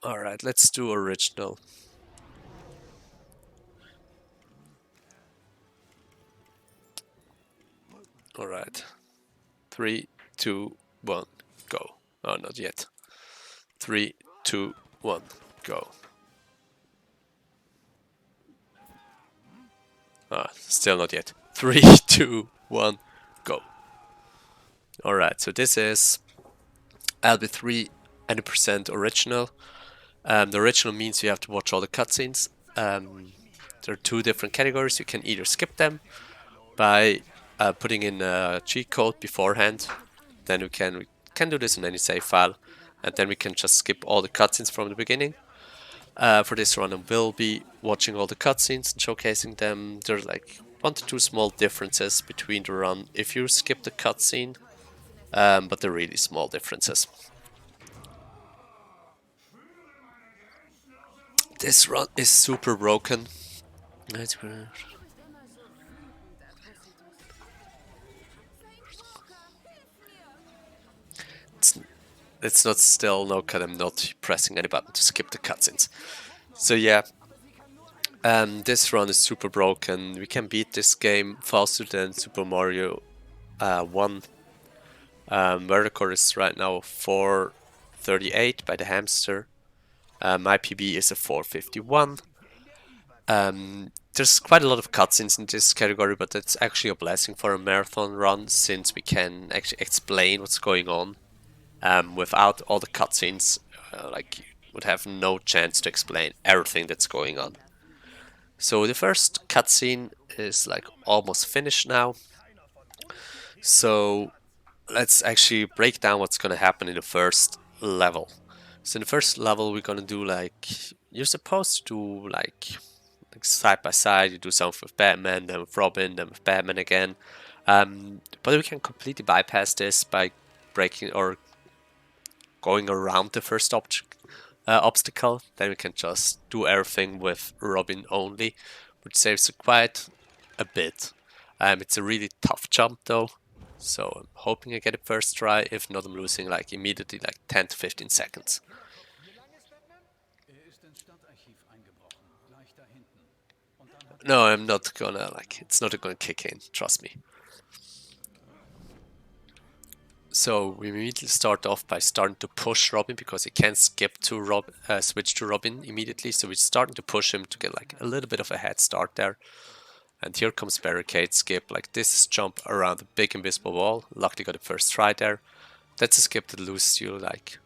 Alright, let's do original. Alright. 3, 2, 1, go. Oh, not yet. 3, 2, 1, go. Ah, still not yet. 3, 2, 1, go. Alright, so this is LB3 100% original. The original means you have to watch all the cutscenes. There are two different categories. You can either skip them by putting in a cheat code beforehand. Then we can do this in any save file, and then we can just skip all the cutscenes from the beginning. For this run, I will be watching all the cutscenes and showcasing them. There's like 1 to 2 small differences between the run if you skip the cutscene, but they're really small differences. This run is super broken. It's not still no cut. I'm not pressing any button to skip the cutscenes. So yeah, this run is super broken. We can beat this game faster than Super Mario 1. Where record is right now 438 by the hamster. My PB is a 451. There's quite a lot of cutscenes in this category, but it's actually a blessing for a marathon run since we can actually explain what's going on. Without all the cutscenes, like you would have no chance to explain everything that's going on. So the first cutscene is like almost finished now. So let's actually break down what's gonna happen in the first level. So in the first level, we're gonna do like you're supposed to do like side by side. You do something with Batman, then with Robin, then with Batman again. But we can completely bypass this by breaking or going around the first obstacle. Then we can just do everything with Robin only, which saves quite a bit. It's a really tough jump though, so I'm hoping I get it first try. If not, I'm losing like immediately like 10 to 15 seconds. No, I'm not gonna it's not gonna kick in, trust me. So we immediately start off by starting to push Robin because he can't skip to switch to Robin immediately. So we're starting to push him to get like a little bit of a head start there. And here comes barricade skip. Like this is jump around a big invisible wall. Luckily got the first try there. That's a skip that loses you like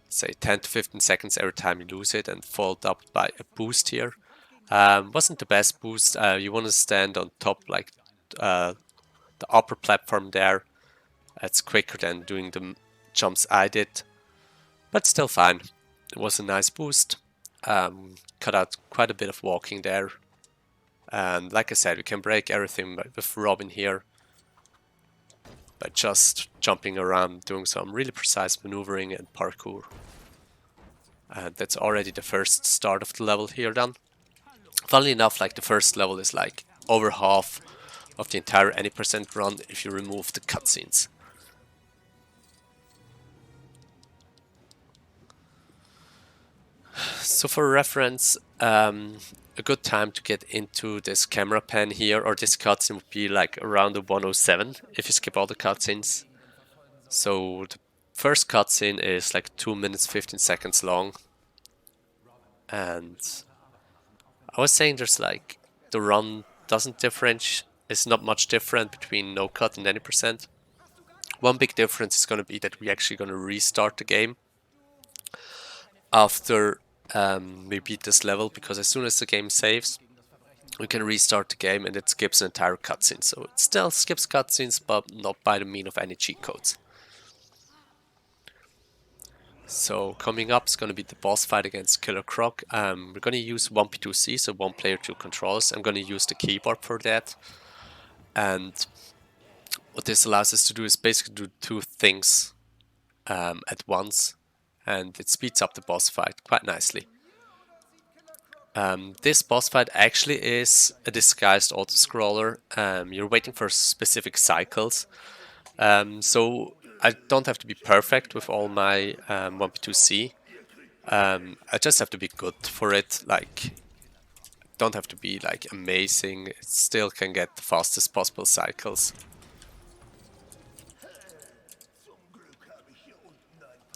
say 10 to 15 seconds every time you lose it, and followed up by a boost here. Wasn't the best boost. You want to stand on top like the upper platform there. It's quicker than doing the jumps I did, but still fine. It was a nice boost. Cut out quite a bit of walking there. And like I said, we can break everything with Robin here by just jumping around, doing some really precise maneuvering and parkour. And that's already the first start of the level here done. Funnily enough, like the first level is like over half of the entire any percent run if you remove the cutscenes. So for reference, a good time to get into this camera pan here or this cutscene would be like around the 107 if you skip all the cutscenes. So the first cutscene is like 2 minutes 15 seconds long, and I was saying there's like the run doesn't differentiate. It's not much different between no cut and any percent. One big difference is going to be that we're actually going to restart the game after we beat this level, because as soon as the game saves, we can restart the game and it skips an entire cutscene. So it still skips cutscenes, but not by the mean of any cheat codes. So coming up is going to be the boss fight against Killer Croc. We're going to use 1P2C, so one player, two controllers. I'm going to use the keyboard for that. And what this allows us to do is basically do two things at once, and it speeds up the boss fight quite nicely. This boss fight actually is a disguised auto-scroller. You're waiting for specific cycles, so I don't have to be perfect with all my 1P2C. I just have to be good for it. Like, don't have to be like amazing. It still can get the fastest possible cycles.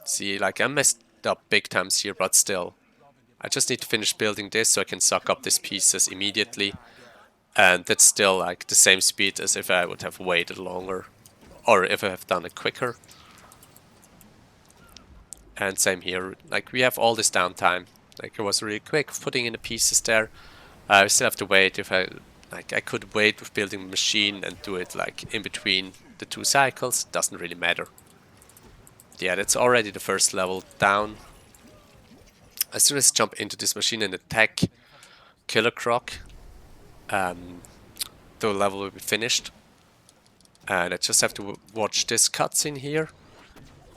See, like I messed up big times here, but still. I just need to finish building this so I can suck up these pieces immediately. And that's still like the same speed as if I would have waited longer. Or if I have done it quicker. And same here, like we have all this downtime. Like it was really quick putting in the pieces there. I still have to wait. If I could wait with building the machine and do it like in between the two cycles. Doesn't really matter. Yeah, that's already the first level down. As soon as I jump into this machine and attack Killer Croc, the level will be finished. And I just have to watch this cutscene here.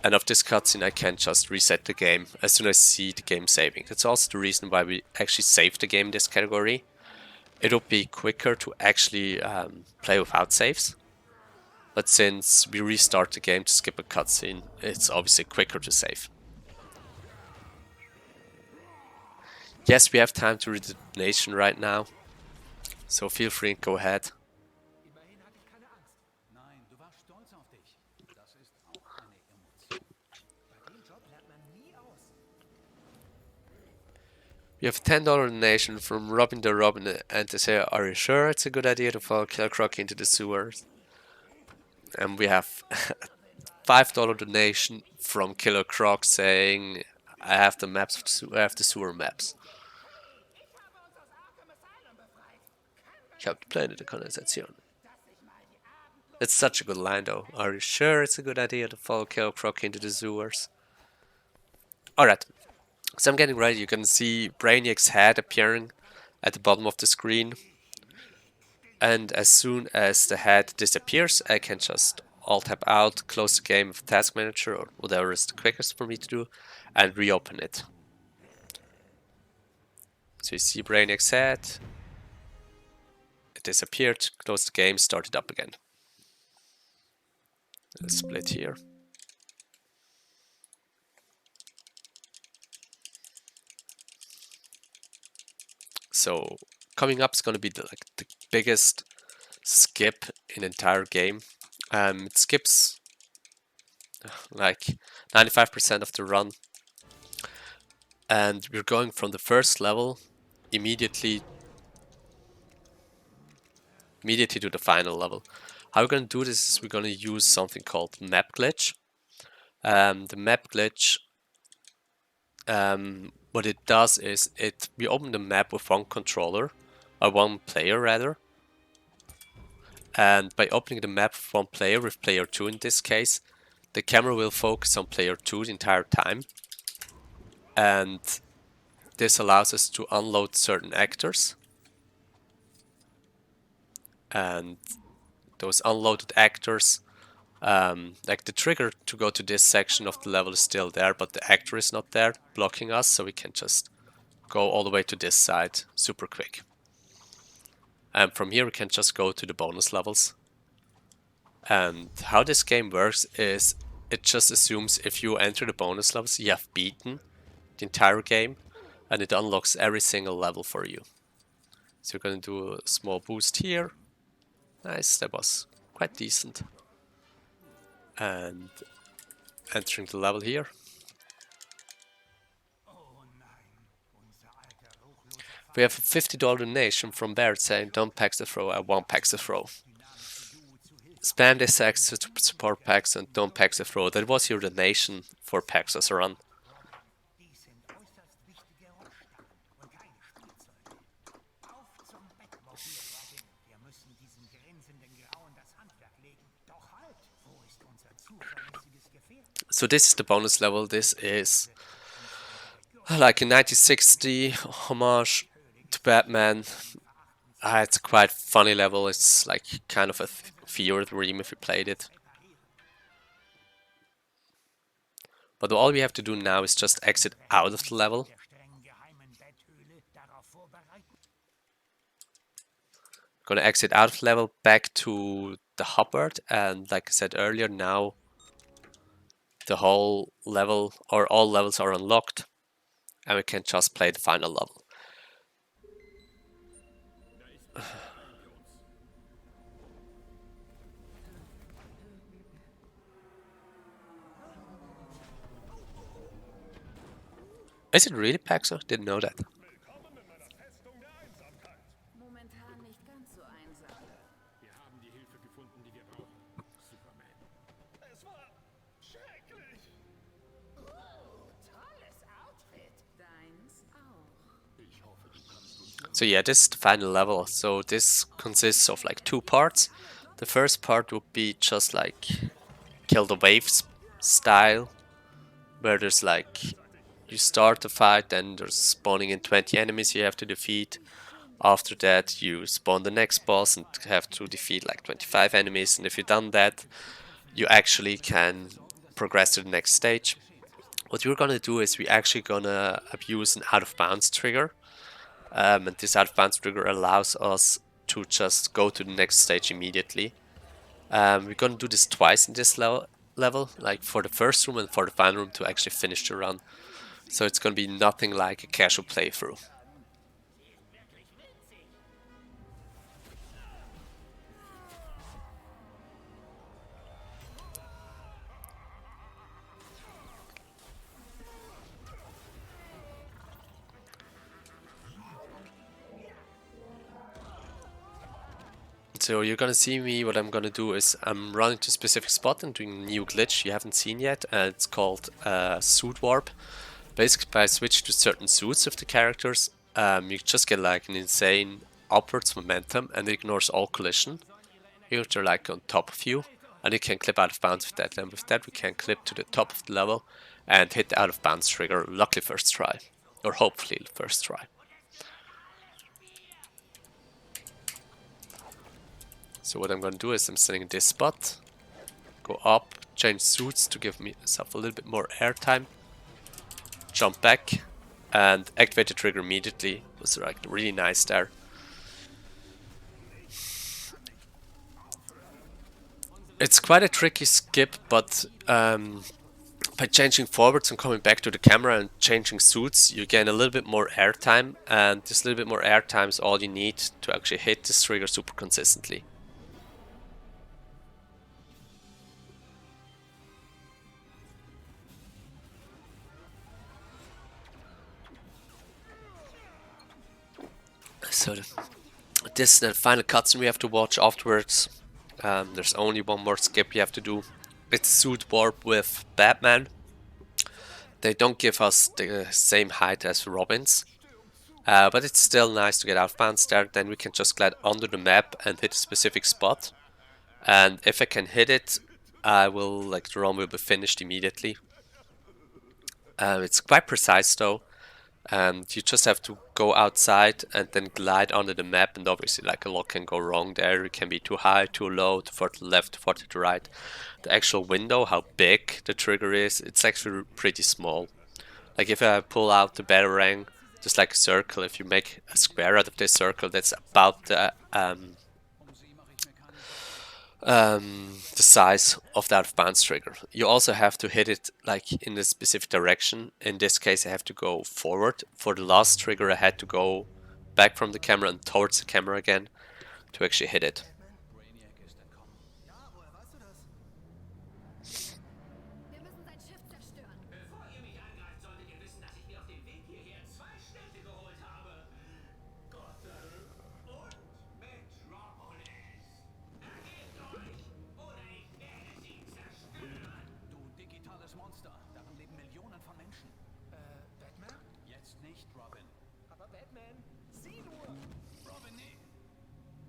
And of this cutscene I can just reset the game as soon as I see the game saving. That's also the reason why we actually save the game in this category. It'll be quicker to actually play without saves. But since we restart the game to skip a cutscene, it's obviously quicker to save. Yes, we have time to read the donation right now. So feel free and go ahead. We have a $10 donation from Robin the Robin, and they say, "Are you sure it's a good idea to follow Killer Croc into the sewers?" And we have $5 donation from Killer Croc saying, "I have the maps. I have the sewer maps." Ich habe die Pläne der Kanalisation. It's such a good line, though. Are you sure it's a good idea to follow Killer Croc into the sewers? Alright, so I'm getting ready. You can see Brainiac's head appearing at the bottom of the screen. And as soon as the head disappears, I can just Alt-Tab out, close the game with Task Manager or whatever is the quickest for me to do, and reopen it. So you see Brainiac's head. It disappeared, close the game, start it up again. Let's split here. So coming up is going to be the biggest skip in the entire game. It skips like 95% of the run, and we're going from the first level immediately to the final level. How we're going to do this is we're going to use something called map glitch. The map glitch, what it does is we open the map with one controller, or one player rather. And by opening the map with one player, with player 2 in this case, the camera will focus on player 2 the entire time. And this allows us to unload certain actors. And those unloaded actors, like the trigger to go to this section of the level is still there, but the actor is not there blocking us, so we can just go all the way to this side super quick. And from here we can just go to the bonus levels. And how this game works is it just assumes if you enter the bonus levels, you have beaten the entire game, and it unlocks every single level for you. So we're going to do a small boost here. Nice, that was quite decent. And entering the level here. We have a $50 donation from Barrett saying, "Don't pack the throw, I won't pack the throw." Spam this X to support packs and don't pack the throw. That was your donation for Paxos Run. So this is the bonus level. This is like a 1960 homage to Batman. It's a quite funny level. It's like kind of a fear dream if you played it. But all we have to do now is just exit out of the level. Gonna exit out of the level back to the Hubbard, and like I said earlier, now the whole level or all levels are unlocked. and we can just play the final level. Is it really Paxo? Didn't know that. Momentan nicht ganz so einsam. Wir haben die Hilfe gefunden, die wir brauchen. Superman. Es war schrecklich. Tolles Outfit. Deins auch. Ich hoffe, du kannst uns So yeah, this is the final level. So this consists of like 2 parts. The first part would be just like kill the waves style, where there's like you start the fight, then there's spawning in 20 enemies you have to defeat. After that, you spawn the next boss and have to defeat like 25 enemies. And if you've done that, you actually can progress to the next stage. What we're gonna do is we're actually gonna abuse an out of bounds trigger. And this out of bounds trigger allows us to just go to the next stage immediately. We're gonna do this twice in this level, like for the first room and for the final room to actually finish the run. So it's gonna be nothing like a casual playthrough. So you're gonna see me, what I'm gonna do is I'm running to a specific spot and doing a new glitch you haven't seen yet. It's called suit warp. Basically, by switch to certain suits of the characters, you just get like an insane upwards momentum and it ignores all collision. Here they're like on top of you and you can clip out of bounds with that. And with that we can clip to the top of the level and hit the out of bounds trigger, luckily first try. Or hopefully first try. So what I'm going to do is I'm sitting in this spot, go up, change suits to give myself a little bit more airtime, jump back, and activate the trigger immediately. It was like really nice there. It's quite a tricky skip, but by changing forwards and coming back to the camera and changing suits, you gain a little bit more airtime, and this little bit more airtime is all you need to actually hit this trigger super consistently. So this is the final cutscene we have to watch afterwards. There's only one more skip you have to do. It's suit warp with Batman. They don't give us the same height as Robin's, but it's still nice to get out of bounds there. Then we can just glide under the map and hit a specific spot. And if I can hit it, I will, like, the run will be finished immediately. It's quite precise though. And you just have to go outside and then glide under the map, and obviously like a lot can go wrong there. It can be too high, too low, too far to the left, too far to the right. The actual window, how big the trigger is, it's actually pretty small. Like if I pull out the batarang, just like a circle, if you make a square out of this circle, that's about the size of that out of bounds trigger. You also have to hit it like in a specific direction. In this case I have to go forward. For the last trigger I had to go back from the camera and towards the camera again to actually hit it. Wir müssen sein Schiff zerstören. Bevor ihr mich angreift, solltet ihr wissen, dass ich mir auf dem Weg hierher 2 Städte geholt habe. Gotham und Metropolis. Ergebt euch, oder ich werde sie zerstören. Du digitales Monster. Darin leben Millionen von Menschen. Batman? Jetzt nicht, Robin. Aber Batman, sieh nur! Robin, nee.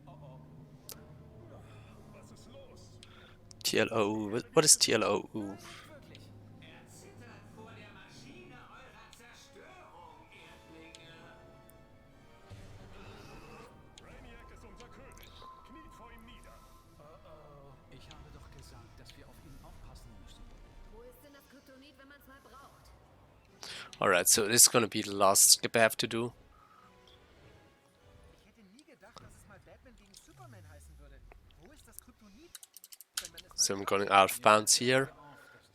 Oh oh. Was ist los? TLO, what is TLO? Er zittert vor der Maschine eurer Zerstörung, Erdlinge. Brainiac ist unser König. Kniet vor ihm nieder. Ich habe doch gesagt, dass wir auf ihn aufpassen müssen. Wo ist denn das Kryptonit, wenn man es mal braucht? Alright, so this is gonna be the last skip I have to do. Ich hätte nie gedacht, dass es mal Batman gegen Superman heißen würde. Wo ist das Kryptonit? Wenn man es So I'm going out of bounds here,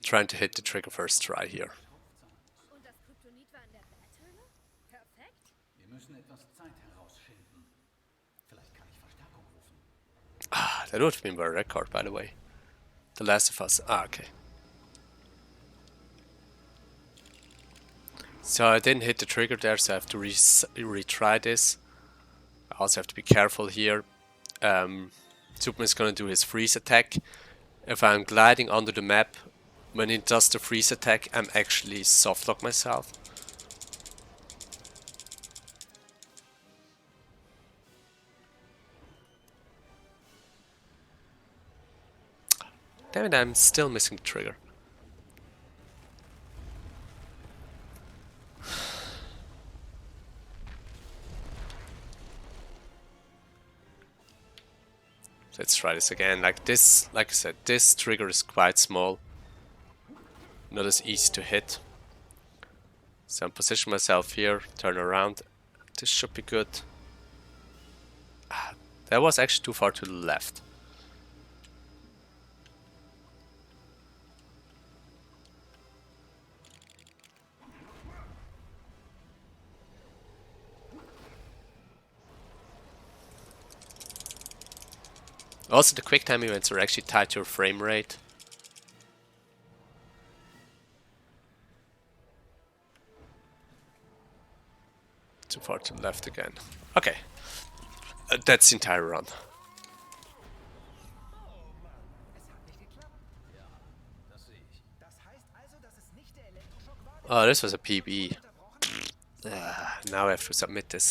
trying to hit the trigger first try here. Und das Kryptonit war in der Battle? That would have been my record, by the way. The Last of Us. Ah, okay. So I didn't hit the trigger there, so I have to retry this. I also have to be careful here. Superman's gonna do his freeze attack. If I'm gliding under the map, when he does the freeze attack, I'm actually softlock myself. Damn it, I'm still missing the trigger. Let's try this again. Like this, like I said, this trigger is quite small. Not as easy to hit. So I'm positioning myself here, turn around. This should be good. That was actually too far to the left. Also, the quick time events are actually tied to your frame rate. Too far to the left again. Okay. That's the entire run. Es hat nicht geklappt. Das sehe ich. Das heißt also, dass es nicht der Elektroschock war, Oh, this was a PB. unterbrochen hat? Now I have to submit this.